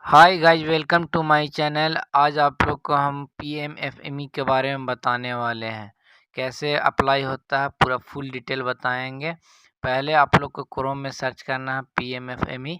Hi guys, welcome to my channel. आज आप लोग को हम पीएमएफएमई के बारे में बताने वाले हैं। कैसे अप्लाई होता है पूरा फुल डिटेल बताएंगे। पहले आप लोग को क्रोम में सर्च करना है पीएमएफएमई।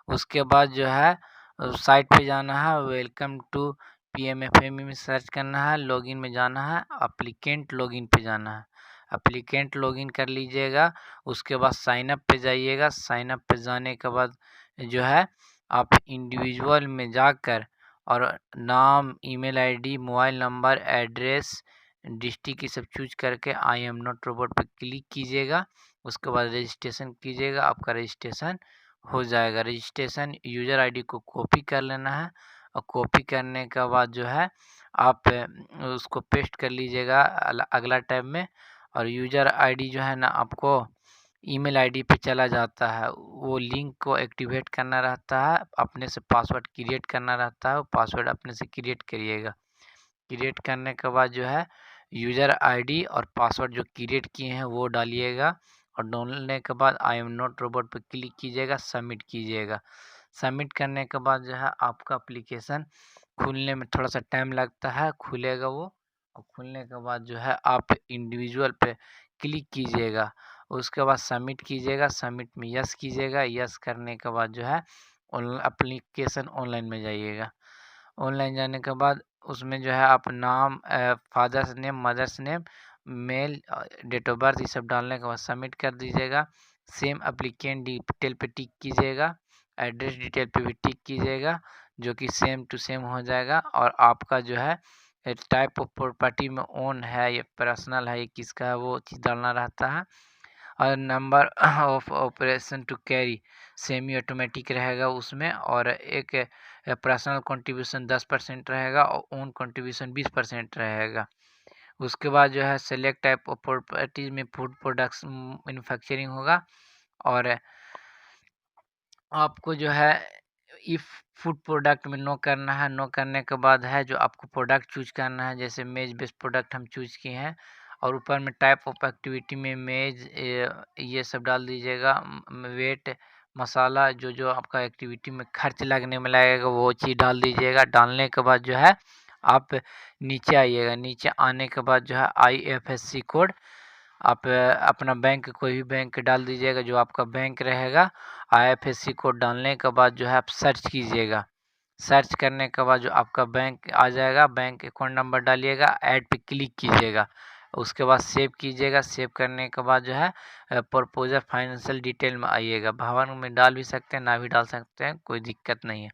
उसके बाद जो है साइट पे जाना है, वेलकम टू पीएमएफएमई में सर्च करना है, लॉगिन में जाना है, एप्लीकेंट लॉगिन पे जाना है। एप्लीकेंट लॉगिन कर लीजिएगा। उसके बाद साइन अप पे जाइएगा। साइन अप पे जाने के बाद जो है आप इंडिविजुअल में जाकर और नाम, email ID, mobile number, address, district ये सब चूज करके आई एम नॉट रोबोट पर क्लिक कीजिएगा। उसके बाद रजिस्ट्रेशन कीजिएगा। आपका रजिस्ट्रेशन हो जाएगा। रजिस्ट्रेशन यूज़र आईडी को कॉपी कर लेना है और कॉपी करने के बाद जो है आप उसको पेस्ट कर लीजिएगा अगला टैब में। और यूज़र आईडी जो है ना आपको ईमेल आईडी पे चला जाता है। वो लिंक को एक्टिवेट करना रहता है, अपने से पासवर्ड क्रिएट करना रहता है। वो पासवर्ड अपने से क्रिएट करिएगा। क्रिएट करने के बाद जो है यूज़र आईडी और पासवर्ड जो क्रिएट किए हैं वो डालिएगा। और डालने के बाद आई एम नॉट रोबोट पर क्लिक कीजिएगा, सबमिट कीजिएगा। सबमिट करने के बाद जो है आपका एप्लीकेशन खुलने में थोड़ा सा टाइम लगता है, खुलेगा वो। और खुलने के बाद जो है आप इंडिविजुअल पे क्लिक कीजिएगा। उसके बाद सबमिट कीजिएगा। सबमिट में यस कीजिएगा। यस करने के बाद जो है एप्लीकेशन ऑनलाइन में जाइएगा। ऑनलाइन जाने के बाद उसमें जो है आप नाम, father's name, mother's name, male, date of birth ये सब डालने के बाद सबमिट कर दीजिएगा। सेम एप्लीकेंट डिटेल पे टिक कीजिएगा। एड्रेस डिटेल पे भी टिक कीजिएगा, जो कि सेम टू सेम हो जाएगा। और आपका जो है टाइप ऑफ प्रॉपर्टी में ओन है या पर्सनल है, ये किसका है, वो चीज़ डालना रहता है। और number of operation to carry semi automatic रहेगा उसमें। और एक पर्सनल कंट्रीब्यूशन 10% रहेगा और ओन कंट्रीब्यूशन 20% रहेगा। उसके बाद जो है सेलेक्ट टाइप ऑफ प्रॉपर्टीज में फूड प्रोडक्ट्स मैन्युफैक्चरिंग होगा। और आपको जो है इफ़ फूड प्रोडक्ट में नो करना है। नो करने के बाद है जो आपको प्रोडक्ट चूज करना है, जैसे मेज बेस्ड प्रोडक्ट हम चूज किए हैं। और ऊपर में टाइप ऑफ एक्टिविटी में मेज ये सब डाल दीजिएगा। वेट, मसाला, जो जो आपका एक्टिविटी में खर्च लगने में लगेगा वो चीज़ डाल दीजिएगा। डालने के बाद जो है आप नीचे आइएगा। नीचे आने के बाद जो है IFSC कोड, आप अपना बैंक, कोई भी बैंक डाल दीजिएगा जो आपका बैंक रहेगा। IFSC कोड डालने के बाद जो है आप सर्च कीजिएगा। सर्च करने के बाद जो आपका बैंक आ जाएगा, बैंक अकाउंट नंबर डालिएगा, ऐड पे क्लिक कीजिएगा। उसके बाद सेव कीजिएगा। सेव करने के बाद जो है प्रपोजल फाइनेंशियल डिटेल में आइएगा। भवन में डाल भी सकते हैं, ना भी डाल सकते हैं, कोई दिक्कत नहीं है।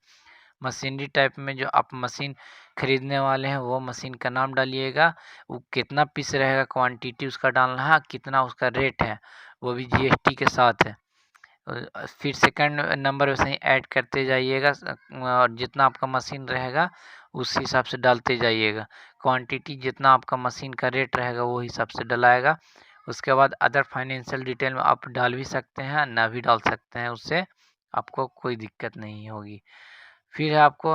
मशीनरी टाइप में जो आप मशीन खरीदने वाले हैं वो मशीन का नाम डालिएगा। वो कितना पीस रहेगा, क्वांटिटी उसका डालना है, कितना उसका रेट है, वो भी GST के साथ है। फिर सेकंड नंबर वैसे ही ऐड करते जाइएगा। और जितना आपका मशीन रहेगा उस हिसाब से डालते जाइएगा। क्वांटिटी जितना आपका मशीन का रेट रहेगा वो हिसाब से डलाएगा। उसके बाद अदर फाइनेंशियल डिटेल में आप डाल भी सकते हैं, ना भी डाल सकते हैं, उससे आपको कोई दिक्कत नहीं होगी। फिर है आपको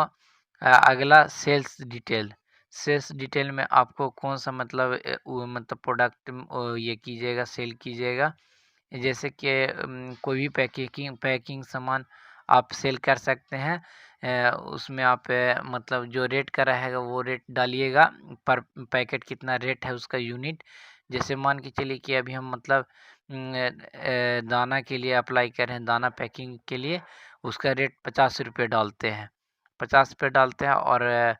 अगला सेल्स डिटेल। सेल्स डिटेल में आपको कौन सा मतलब मतलब प्रोडक्ट ये कीजिएगा, सेल कीजिएगा। जैसे कि कोई भी पैकिंग सामान आप सेल कर सकते हैं। उसमें आप मतलब जो रेट का रहेगा वो रेट डालिएगा। पर पैकेट कितना रेट है उसका यूनिट। जैसे मान के चलिए कि अभी हम मतलब दाना के लिए अप्लाई कर रहे हैं, दाना पैकिंग के लिए उसका रेट 50 रुपये डालते हैं। 50 रुपये डालते हैं। और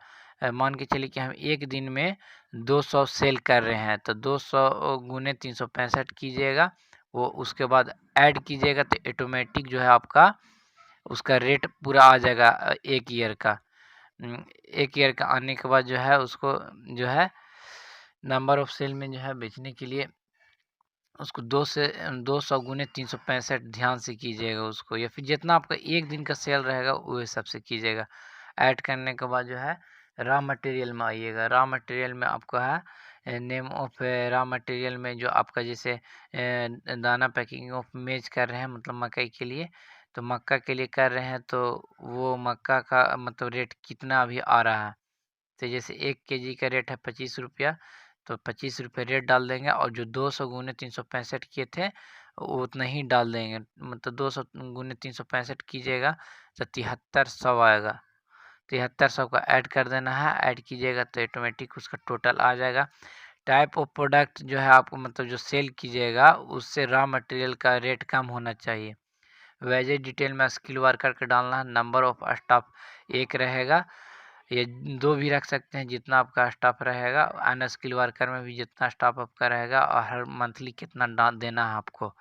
मान के चलिए कि हम एक दिन में 200 सेल कर रहे हैं, तो 200 गुने 365 कीजिएगा। वो उसके बाद ऐड कीजिएगा तो ऑटोमेटिक जो है आपका उसका रेट पूरा आ जाएगा एक ईयर का। एक ईयर का आने के बाद जो है उसको जो है नंबर ऑफ सेल में जो है बेचने के लिए उसको 200 गुने 365 ध्यान से कीजिएगा उसको, या फिर जितना आपका एक दिन का सेल रहेगा वो हिसाब से कीजिएगा। ऐड करने के बाद जो है रॉ मटेरियल में आइएगा। रॉ मटेरियल में आपको है नेम ऑफ रॉ मटेरियल में जो आपका जैसे दाना पैकिंग ऑफ मेज कर रहे हैं, मतलब मकई के लिए, तो मक्का के लिए कर रहे हैं तो वो मक्का का मतलब रेट कितना अभी आ रहा है। तो जैसे 1 kg का रेट है 25 रुपया, तो 25 रुपये रेट डाल देंगे। और जो 200 गुने 365 किए थे वो उतना ही डाल देंगे। मतलब 200 गुने 365 कीजिएगा तो 7300 आएगा। 7300 का ऐड कर देना है। ऐड कीजिएगा तो ऑटोमेटिक उसका टोटल आ जाएगा। टाइप ऑफ प्रोडक्ट जो है आपको मतलब जो सेल कीजिएगा उससे रॉ मटेरियल का रेट कम होना चाहिए। वेजेज डिटेल में स्किल वर्कर का डालना है। नंबर ऑफ स्टाफ 1 रहेगा, ये 2 भी रख सकते हैं जितना आपका स्टाफ रहेगा। अनस्किल वर्कर में भी जितना स्टाफ आपका रहेगा और हर मंथली कितना देना है आपको।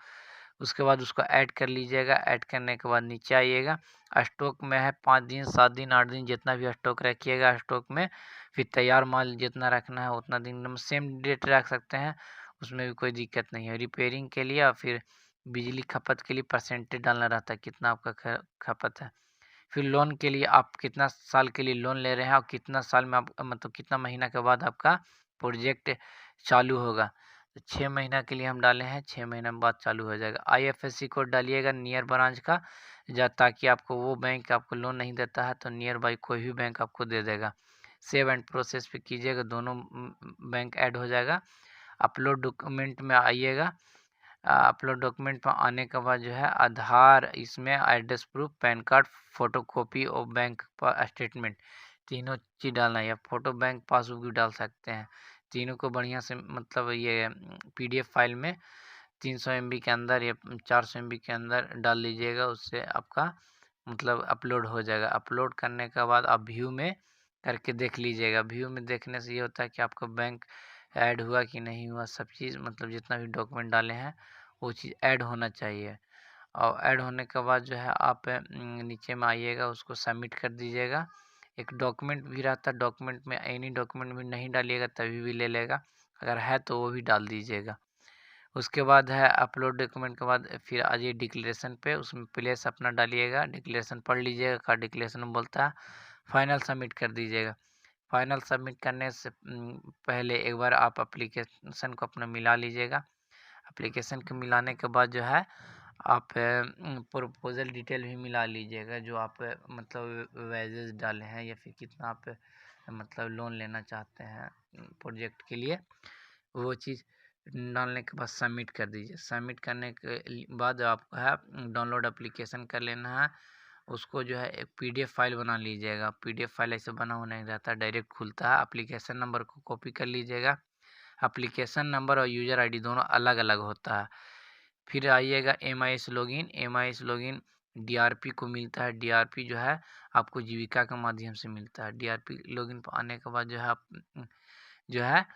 उसके बाद उसको ऐड कर लीजिएगा। ऐड करने के बाद नीचे आइएगा, स्टॉक में है 5 दिन 7 दिन 8 दिन जितना भी स्टॉक रखिएगा स्टॉक में। फिर तैयार माल जितना रखना है उतना दिन सेम डेट रख सकते हैं, उसमें भी कोई दिक्कत नहीं है। रिपेयरिंग के लिए और फिर बिजली खपत के लिए परसेंटेज डालना रहता है कितना आपका खपत है। फिर लोन के लिए आप कितना साल के लिए लोन ले रहे हैं और कितना साल में आप मतलब कितना महीना के बाद आपका प्रोजेक्ट चालू होगा। तो 6 महीना के लिए हम डाले हैं, 6 महीना बाद चालू हो जाएगा। IFSC कोड डालिएगा नियर ब्रांच का, ताकि आपको वो बैंक आपको लोन नहीं देता है तो नियर बाई कोई भी बैंक आपको दे देगा। सेव एंड प्रोसेस पे कीजिएगा, दोनों बैंक ऐड हो जाएगा। अपलोड डॉक्यूमेंट में आइएगा। अपलोड डॉक्यूमेंट में आने के बाद जो है आधार, इसमें address proof, pan card, photocopy और बैंक स्टेटमेंट तीनों चीज़ डालना है, या फोटो बैंक पासबुक भी डाल सकते हैं। तीनों को बढ़िया से मतलब ये PDF फाइल में 300 MB के अंदर या 400 MB के अंदर डाल लीजिएगा, उससे आपका मतलब अपलोड हो जाएगा। अपलोड करने के बाद आप व्यू में करके देख लीजिएगा। व्यू में देखने से ये होता है कि आपका बैंक ऐड हुआ कि नहीं हुआ, सब चीज़ मतलब जितना भी डॉक्यूमेंट डाले हैं वो चीज़ ऐड होना चाहिए। और ऐड होने के बाद जो है आप नीचे में आइएगा, उसको सबमिट कर दीजिएगा। एक डॉक्यूमेंट भी रहता है, डॉक्यूमेंट में एनी डॉक्यूमेंट भी नहीं डालिएगा तभी भी ले लेगा, अगर है तो वो भी डाल दीजिएगा। उसके बाद है अपलोड डॉक्यूमेंट के बाद फिर आ जाइए डिक्लेरेशन पे, उसमें प्लेस अपना डालिएगा, डिक्लेरेशन पढ़ लीजिएगा का डिक्लेरेशन बोलता है। फाइनल सबमिट कर दीजिएगा। फाइनल सबमिट करने से पहले एक बार आप एप्लीकेशन को अपना मिला लीजिएगा। एप्लीकेशन को मिलाने के बाद जो है आप प्रपोजल डिटेल भी मिला लीजिएगा, जो आप मतलब वेजेस डाले हैं या फिर कितना आप मतलब लोन लेना चाहते हैं प्रोजेक्ट के लिए, वो चीज़ डालने के बाद सबमिट कर दीजिए। सबमिट करने के बाद आपको है डाउनलोड एप्लीकेशन कर लेना है। उसको जो है एक PDF फाइल बना लीजिएगा। PDF फाइल ऐसे बना हुआ नहीं रहता, डायरेक्ट खुलता है। एप्लीकेशन नंबर को कॉपी कर लीजिएगा। एप्लीकेशन नंबर और यूज़र ID दोनों अलग अलग होता है। फिर आइएगा MIS login. MIS login DRP को मिलता है। DRP जो है आपको जीविका के माध्यम से मिलता है। DRP लॉगिन पर आने के बाद जो है आप जो है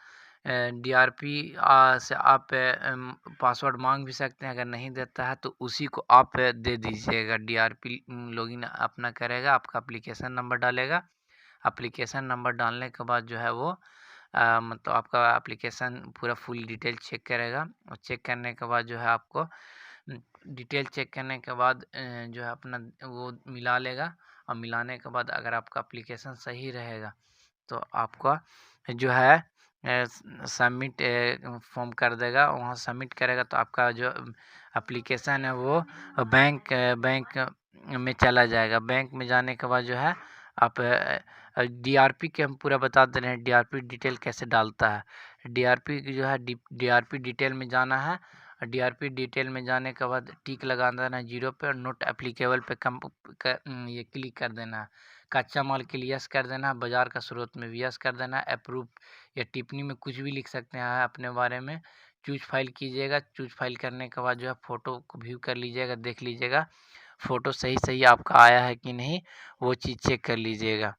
DRP से आप पासवर्ड मांग भी सकते हैं, अगर नहीं देता है तो उसी को आप दे दीजिएगा। DRP लॉगिन अपना करेगा, आपका एप्लीकेशन नंबर डालेगा। एप्लीकेशन नंबर डालने के बाद जो है वो मतलब आपका एप्लीकेशन पूरा फुल डिटेल चेक करेगा, और चेक करने के बाद जो है आपको डिटेल चेक करने के बाद जो है अपना वो मिला लेगा। और मिलाने के बाद अगर आपका एप्लीकेशन सही रहेगा तो आपका जो है सबमिट फॉर्म कर देगा। वहाँ सबमिट करेगा तो आपका जो एप्लीकेशन है वो बैंक में चला जाएगा। बैंक में जाने के बाद जो है आप DRP के हम पूरा बता दे रहे हैं DRP डिटेल कैसे डालता है। DRP की जो है DRP डिटेल में जाना है। DRP डिटेल में जाने के बाद टिक लगा देना है 0 पे, और नोट एप्लीकेबल पे ये क्लिक कर देना है। कच्चा माल के लिए यस कर देना है, बाज़ार का स्रोत में भी यस कर देना है। अप्रूव या टिप्पणी में कुछ भी लिख सकते हैं अपने बारे में। चूज़ फाइल कीजिएगा। चूज़ फाइल करने के बाद जो है फ़ोटो को व्यू कर लीजिएगा, देख लीजिएगा फ़ोटो सही आपका आया है कि नहीं, वो चीज़ चेक कर लीजिएगा।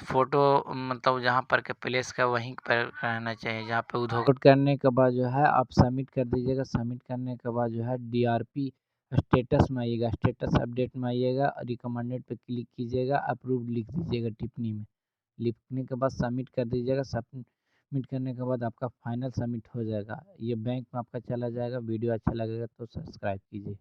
फ़ोटो मतलब जहाँ पर के प्लेस का वहीं पर रहना चाहिए जहाँ पे उधोग करने के बाद जो है आप सबमिट कर दीजिएगा। सबमिट करने के बाद जो है DRP स्टेटस में आइएगा, स्टेटस अपडेट में आइएगा, रिकमेंडेड पे क्लिक कीजिएगा, अप्रूव्ड लिख दीजिएगा टिप्पणी में। लिखने के बाद सबमिट कर दीजिएगा। सबमिट करने के बाद आपका फाइनल सबमिट हो जाएगा, ये बैंक में आपका चला जाएगा। वीडियो अच्छा लगेगा तो सब्सक्राइब कीजिए।